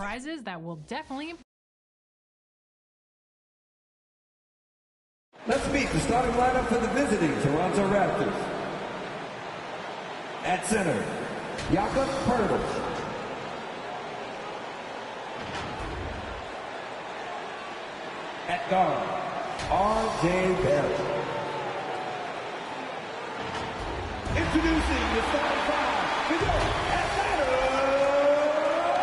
surprises that will definitely. Let's meet the starting lineup for the visiting Toronto Raptors. At center, Jakob Poeltl. At guard, R.J. Barrett. Introducing the starting five. At center.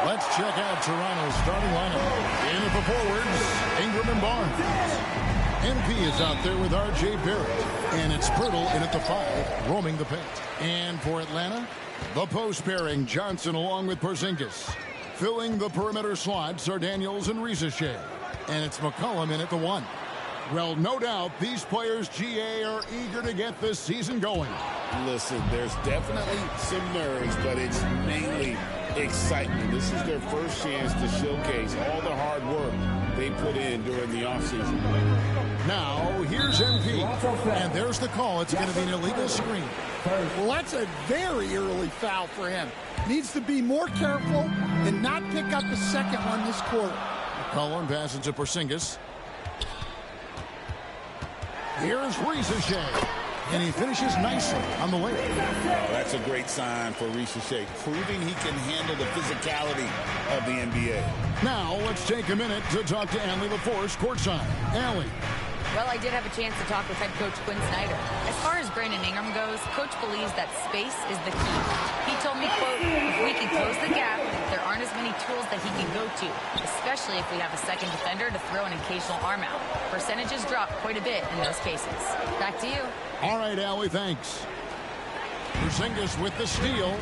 Let's check out Toronto's starting lineup. In at the forwards, Ingram and Barnes. MP is out there with R.J. Barrett. And it's Poeltl in at the 5, roaming the paint. And for Atlanta, the post pairing, Johnson along with Porzingis. Filling the perimeter slots are Daniels and Risacher. And it's McCollum in at the 1. Well, no doubt these players, GA, are eager to get this season going. Listen, there's definitely some nerves, but it's mainly excitement. This is their first chance to showcase all the hard work they put in during the offseason. Now, here's MP, and there's the call. It's going to be an illegal screen. Well, that's a very early foul for him. Needs to be more careful and not pick up the second one this quarter. McCollum passes to Porzingis. Here's Risacher. And he finishes nicely on the layup. Oh, that's a great sign for Risacher, proving he can handle the physicality of the NBA. Now, let's take a minute to talk to Allie LaForce courtside. Allie. Well, I did have a chance to talk with head coach Quinn Snyder. As far as Brandon Ingram goes, coach believes that space is the key. He told me, quote, if we can close the gap, there aren't as many tools that he can go to, especially if we have a second defender to throw an occasional arm out. Percentages drop quite a bit in those cases. Back to you. All right, Allie, thanks. Porzingis with the steal.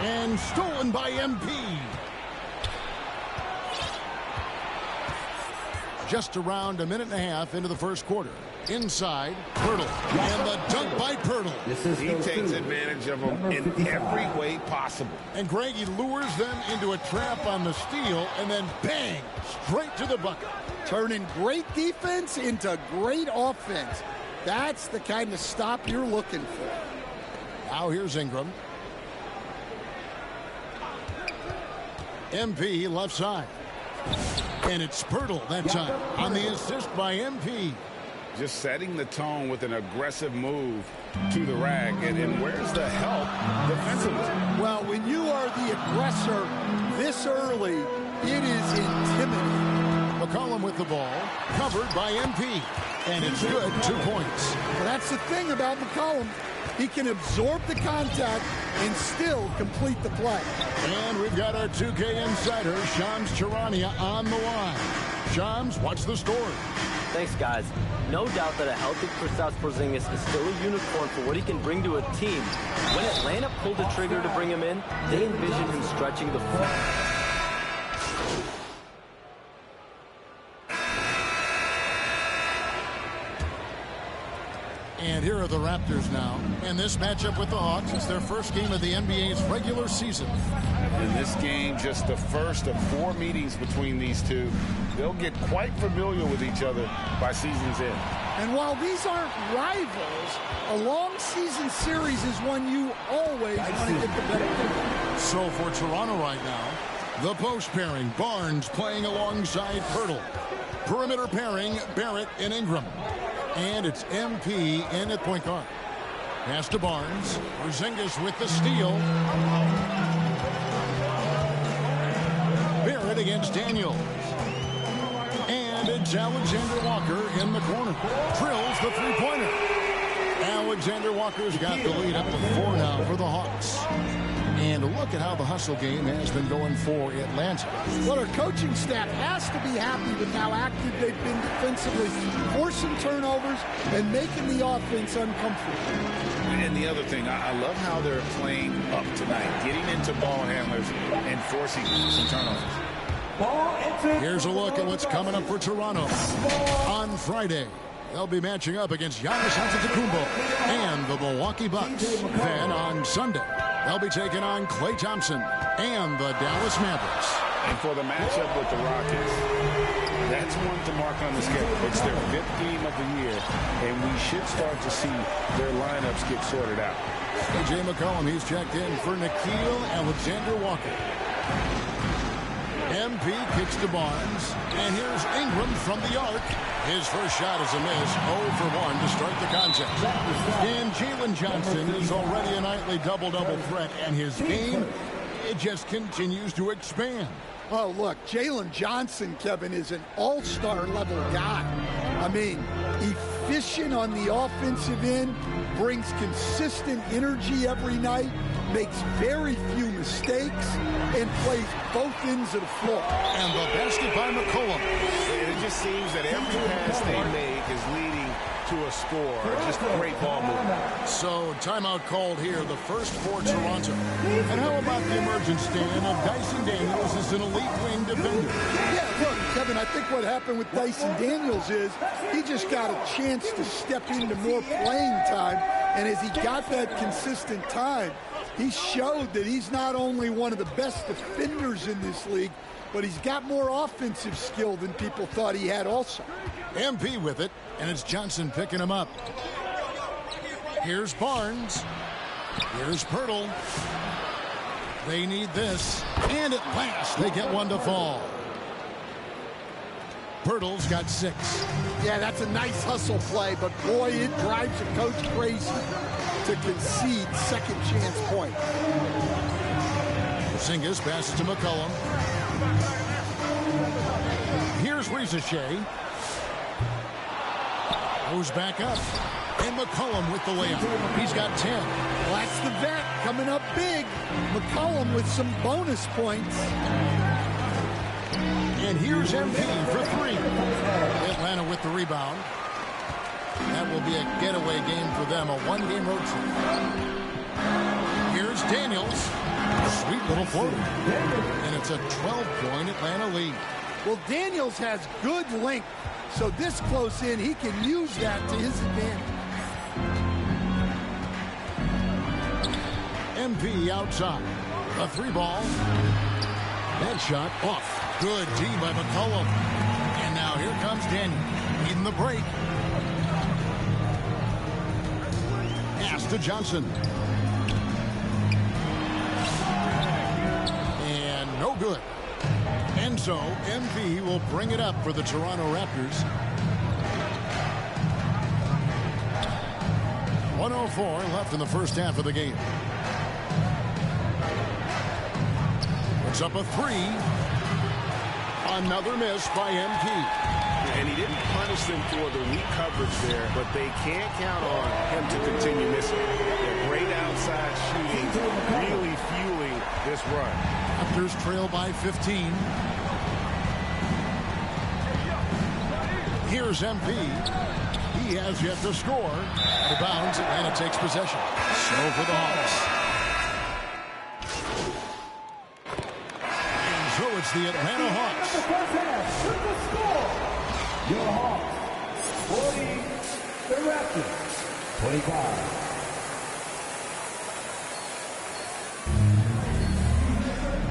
And stolen by MP. Just around a minute and a half into the first quarter. Inside, Poeltl. And the dunk by Poeltl. He takes advantage of them in every way possible. And Greg, he lures them into a trap on the steal, and then bang, straight to the bucket. Turning great defense into great offense. That's the kind of stop you're looking for. Now here's Ingram. MP left side. And it's Poeltl that time on the assist by MP. Just setting the tone with an aggressive move to the rack. And where's the help defensively? Well, when you are the aggressor this early, it is intimidating. McCollum with the ball, covered by MP. And it's good, 2 points. Well, that's the thing about McCollum. He can absorb the contact and still complete the play. And we've got our 2K insider, Shams Charania, on the line. Shams, what's the story? Thanks, guys. No doubt that a healthy Kristaps Porzingis is still a unicorn for what he can bring to a team. When Atlanta pulled the trigger to bring him in, they envisioned him stretching the floor. And here are the Raptors now. And this matchup with the Hawks is their first game of the NBA's regular season. In this game, just the first of 4 meetings between these two. They'll get quite familiar with each other by season's end. And while these aren't rivals, a long season series is one you always want to get the better of. So for Toronto right now, the post pairing, Barnes playing alongside Poeltl. Perimeter pairing, Barrett and Ingram. And it's MP in at point guard. Pass to Barnes. Porzingis with the steal. Barrett against Daniels. And it's Alexander Walker in the corner. Drills the three-pointer. Alexander Walker's got the lead up to 4 now for the Hawks. And look at how the hustle game has been going for Atlanta. Well, our coaching staff has to be happy with how active they've been defensively, forcing turnovers and making the offense uncomfortable. And the other thing, I love how they're playing up tonight, getting into ball handlers and forcing some turnovers. Here's a look at what's coming up for Toronto. On Friday, they'll be matching up against Giannis Antetokounmpo and the Milwaukee Bucks. Then on Sunday, they'll be taking on Klay Thompson and the Dallas Mavericks. And for the matchup with the Rockets, that's one to mark on the schedule. It's their 5th game of the year, and we should start to see their lineups get sorted out. A.J. McCollum, he's checked in for Nickeil Alexander Walker. MP kicks to Barnes. And here's Ingram from the arc. His first shot is a miss. 0 for 1 to start the contest. And Jalen Johnson is already a nightly double-double threat. And his game, it just continues to expand. Oh, look, Jalen Johnson, Kevin, is an all-star level guy. I mean, efficient on the offensive end, brings consistent energy every night, makes very few mistakes, and plays both ends of the floor. And the basket by McCollum. It just seems that every pass they make is leading to a score. Just a great ball movement. So, timeout called here, the first for Toronto. And how about the emergence, Stan, of Dyson Daniels as an elite wing defender? Yeah, look, Kevin, I think what happened with Dyson Daniels is he just got a chance to step into more playing time, and as he got that consistent time, he showed that he's not only one of the best defenders in this league, but he's got more offensive skill than people thought he had also. MP with it, and it's Johnson picking him up. Here's Barnes. Here's Pirtle. They need this. And at last, they get one to fall. Pirtle's got 6. Yeah, that's a nice hustle play, but boy, it drives a coach crazy to concede second chance point. Porzingis passes to McCollum. Here's Rizachet. Goes back up. And McCollum with the layup. He's got 10. Well, that's the vet coming up big. McCollum with some bonus points. And here's MP for 3. Atlanta with the rebound. That will be a getaway game for them, a one-game road trip. Here's Daniels. Sweet little floater. And it's a 12-point Atlanta lead. Well, Daniels has good length, so this close in, he can use that to his advantage. MP outside. A 3-ball. That shot off. Good D by McCollum. And now here comes Daniel. Needing the break. Pass to Johnson. And no good. And so MP will bring it up for the Toronto Raptors. 1:04 left in the first half of the game. It's up a 3. Another miss by MP. And he didn't punish them for the weak coverage there, but they can't count on him to continue missing. Great outside shooting, really fueling this run. Raptors trail by 15. Here's MP. He has yet to score. The bounds, and it takes possession. Slow for the Hawks. And so it's the Atlanta Hawks. Your Hawks, 40, the Raptors, 25.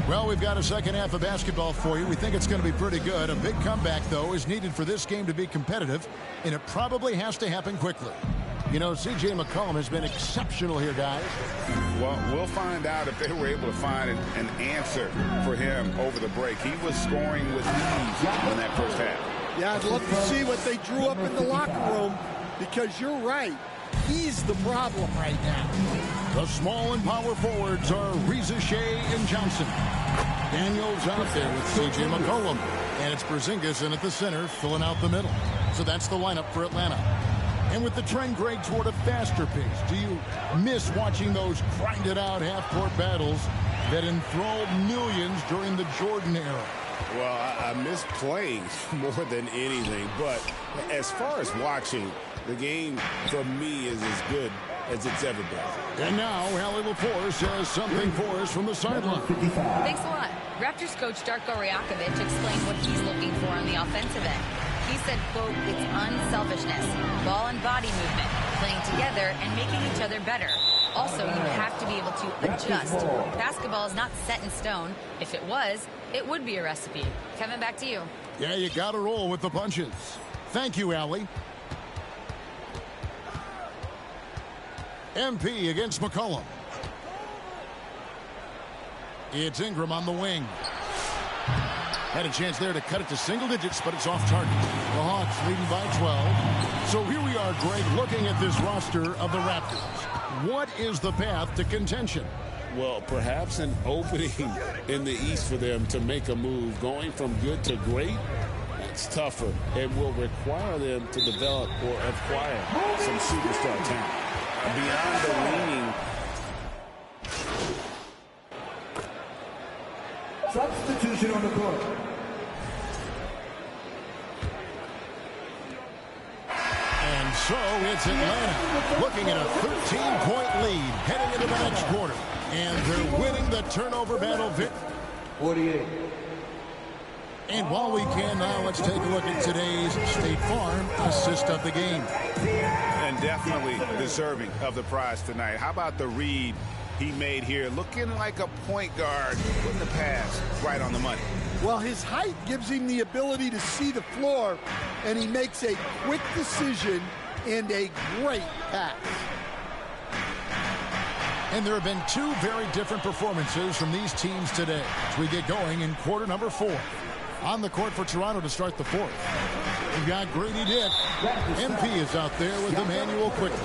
Well, we've got a second half of basketball for you. We think it's going to be pretty good. A big comeback, though, is needed for this game to be competitive, and it probably has to happen quickly. You know, C.J. McCollum has been exceptional here, guys. Well, we'll find out if they were able to find an answer for him over the break. He was scoring with ease in that first half. Yeah, I'd love to see what they drew up in the locker room, because you're right. He's the problem right now. The small and power forwards are Rizachet and Johnson. Daniels out there with C.J. McCollum. And it's Porzingis in at the center, filling out the middle. So that's the lineup for Atlanta. And with the trend, Greg, toward a faster pace, do you miss watching those grinded-out half-court battles that enthralled millions during the Jordan era? Well, I miss playing more than anything. But as far as watching, the game, for me, is as good as it's ever been. And now, Allie LaForce has something for us from the sideline. Thanks a lot. Raptors coach Darko Rajakovic explained what he's looking for on the offensive end. He said, quote, it's unselfishness, ball and body movement, playing together and making each other better. Also, you have to be able to adjust. Basketball is not set in stone. If it was, it would be a recipe. Kevin, back to you. Yeah, you got to roll with the punches. Thank you, Allie. MP against McCollum. It's Ingram on the wing. Had a chance there to cut it to single digits, but it's off target. The Hawks leading by 12. So here we are, Greg, looking at this roster of the Raptors. What is the path to contention? Well, perhaps an opening in the East for them to make a move. Going from good to great, that's tougher and will require them to develop or acquire some superstar talent. Beyond the leaning. Substitution on the court. And so it's Atlanta looking at a 13-point lead heading into the next quarter. And they're winning the turnover battle. 48. And while we can now, let's take a look at today's State Farm assist of the game. And definitely deserving of the prize tonight. How about the read he made here? Looking like a point guard, putting the pass right on the money. Well, his height gives him the ability to see the floor, and he makes a quick decision and a great pass. And there have been two very different performances from these teams today as we get going in quarter number 4. On the court for Toronto to start the 4th. We've got Grady Dick. MP is out there with Emmanuel Quickly.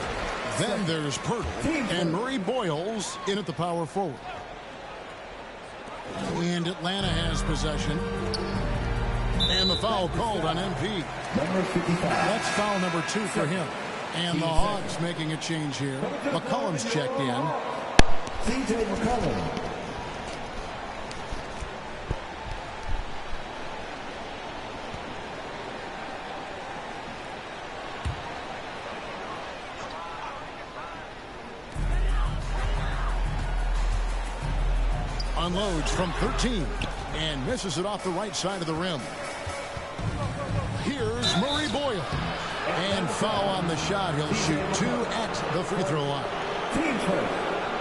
Then there's Pirtle and Murray Boyles in at the power forward. And Atlanta has possession. And the foul called on MP. That's foul number 2 for him. And the Hawks making a change here. McCollum's checked in. CJ McCollum. Unloads from 13 and misses it off the right side of the rim. Here's Murray Boyle. And foul on the shot. He'll shoot 2 at the free throw line.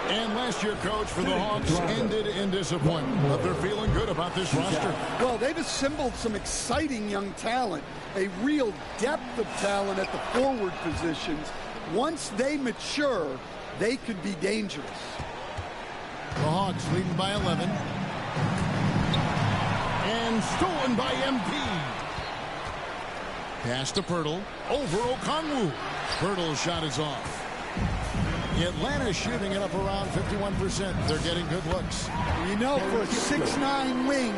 And last year, coach, for the Hawks ended in disappointment. But they're feeling good about this roster. Well, they've assembled some exciting young talent, a real depth of talent at the forward positions. Once they mature, they could be dangerous. The Hawks leading by 11. And stolen by MP. Pass to Pirtle. Over Okongwu. Pirtle's shot is off. Atlanta shooting it up around 51%. They're getting good looks. You know, for a 6'9" wing,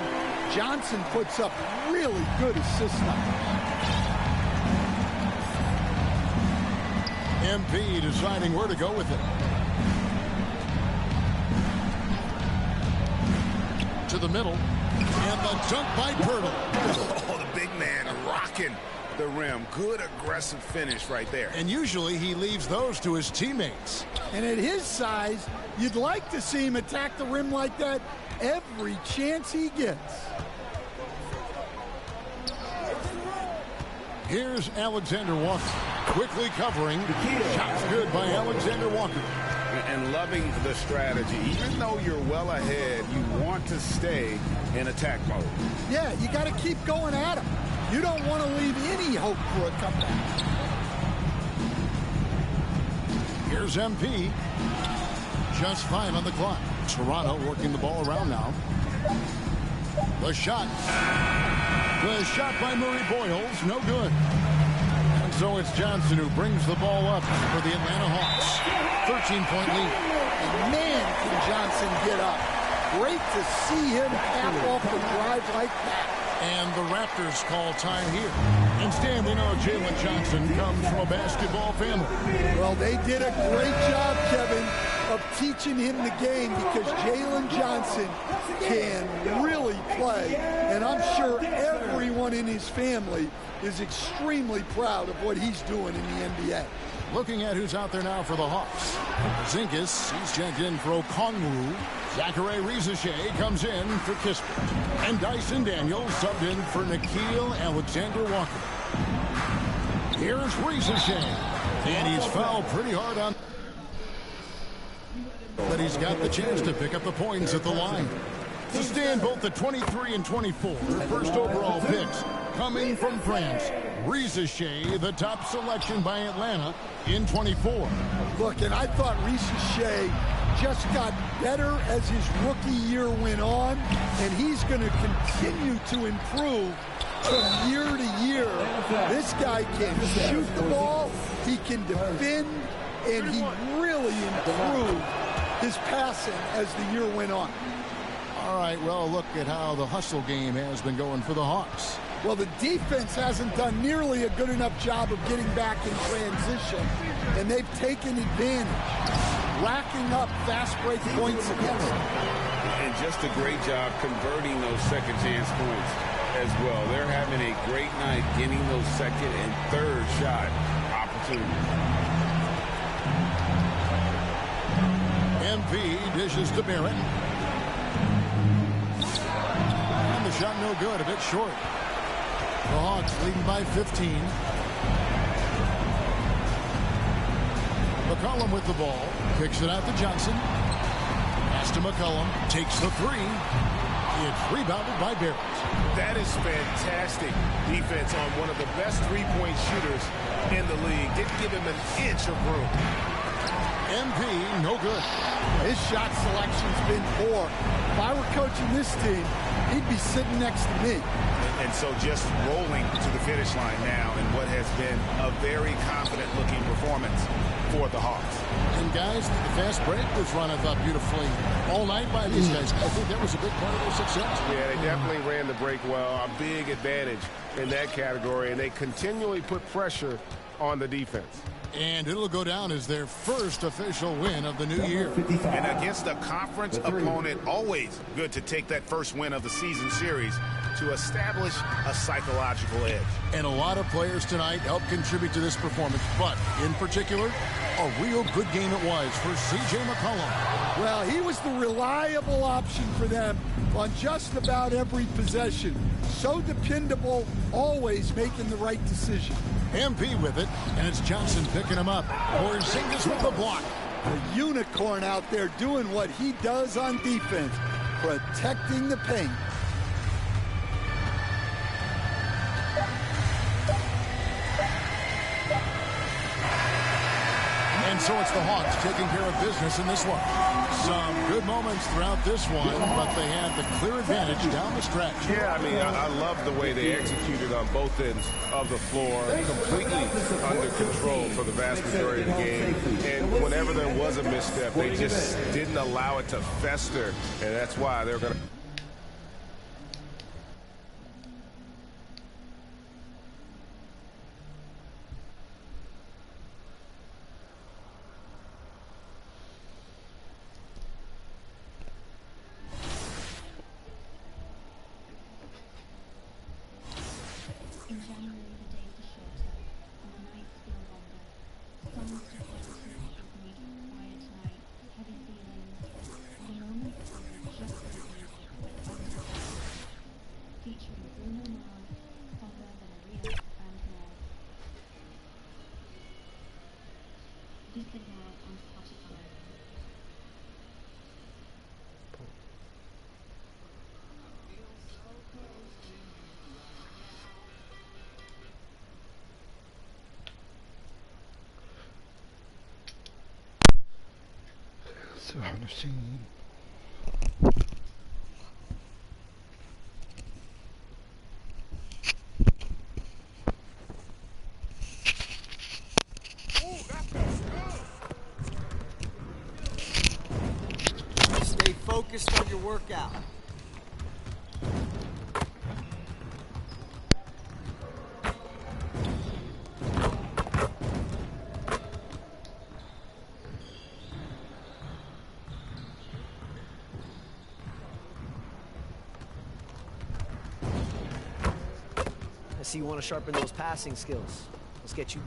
Johnson puts up really good assist numbers. MP deciding where to go with it. To the middle. And the dunk by Pirtle. Oh, the big man rocking the rim. Good aggressive finish right there. And usually he leaves those to his teammates. And at his size, you'd like to see him attack the rim like that every chance he gets. Here's Alexander Walker. Quickly covering. Shots good by Alexander Walker. And loving the strategy. Even though you're well ahead, you want to stay in attack mode. Yeah, you got to keep going at him. You don't want to leave any hope for a comeback. Here's MP. Just 5 on the clock. Toronto working the ball around now. The shot. The shot by Murray Boyles. No good. And so it's Johnson who brings the ball up for the Atlanta Hawks. 13-point lead. And man, can Johnson get up. Great to see him cap off the drive like that. And the Raptors call time here. And Stan, we know Jalen Johnson comes from a basketball family. Well, they did a great job, Kevin, of teaching him the game because Jalen Johnson can really play. And I'm sure everyone in his family is extremely proud of what he's doing in the NBA. Looking at who's out there now for the Hawks. Zinkas, he's checked in for Okongwu. Zachary Rizichet comes in for Kispert. And Dyson Daniels subbed in for Nickeil Alexander-Walker. Here's Rizichet. And he's fouled pretty hard on. But he's got the chance to pick up the points at the line. To stand both the 23 and 24 first overall picks coming from France. Rizichet, the top selection by Atlanta in 24. Look, and I thought Rizichet just got better as his rookie year went on, and he's going to continue to improve from year to year. This guy can shoot the ball, he can defend, and he really improved his passing as the year went on. All right, well, look at how the hustle game has been going for the Hawks. Well, the defense hasn't done nearly a good enough job of getting back in transition, and they've taken advantage, racking up fast break points against them. And just a great job converting those second chance points as well. They're having a great night getting those second and third shot opportunities. MP dishes to Barrett. And the shot no good, a bit short. The Hawks leading by 15. McCollum with the ball. Kicks it out to Johnson. Pass to McCollum. Takes the three. It's rebounded by Barrett. That is fantastic defense on one of the best three-point shooters in the league. Didn't give him an inch of room. MP, no good. His shot selection's been poor. If I were coaching this team, he'd be sitting next to me. And so just rolling to the finish line now in what has been a very confident-looking performance for the Hawks. And guys, the fast break was run, I thought, beautifully all night by these guys. I think that was a big part of their success. Yeah, they definitely ran the break well. A big advantage in that category, and they continually put pressure on the defense. And it'll go down as their first official win of the new year. And against a conference opponent, always good to take that first win of the season series to establish a psychological edge. And a lot of players tonight helped contribute to this performance, but in particular, a real good game it was for C.J. McCollum. Well, he was the reliable option for them on just about every possession. So dependable, always making the right decision. MP with it, and it's Johnson picking him up. Porzingis with the block. A unicorn out there doing what he does on defense, protecting the paint. And so it's the Hawks taking care of business in this one. Some good moments throughout this one, but they had the clear advantage down the stretch. Yeah, I mean, I love the way they executed on both ends of the floor, completely under control for the vast majority of the game. And whenever there was a misstep, they just didn't allow it to fester, and that's why they're going to... Stay focused on your workout. I see you want to sharpen those passing skills. Let's get you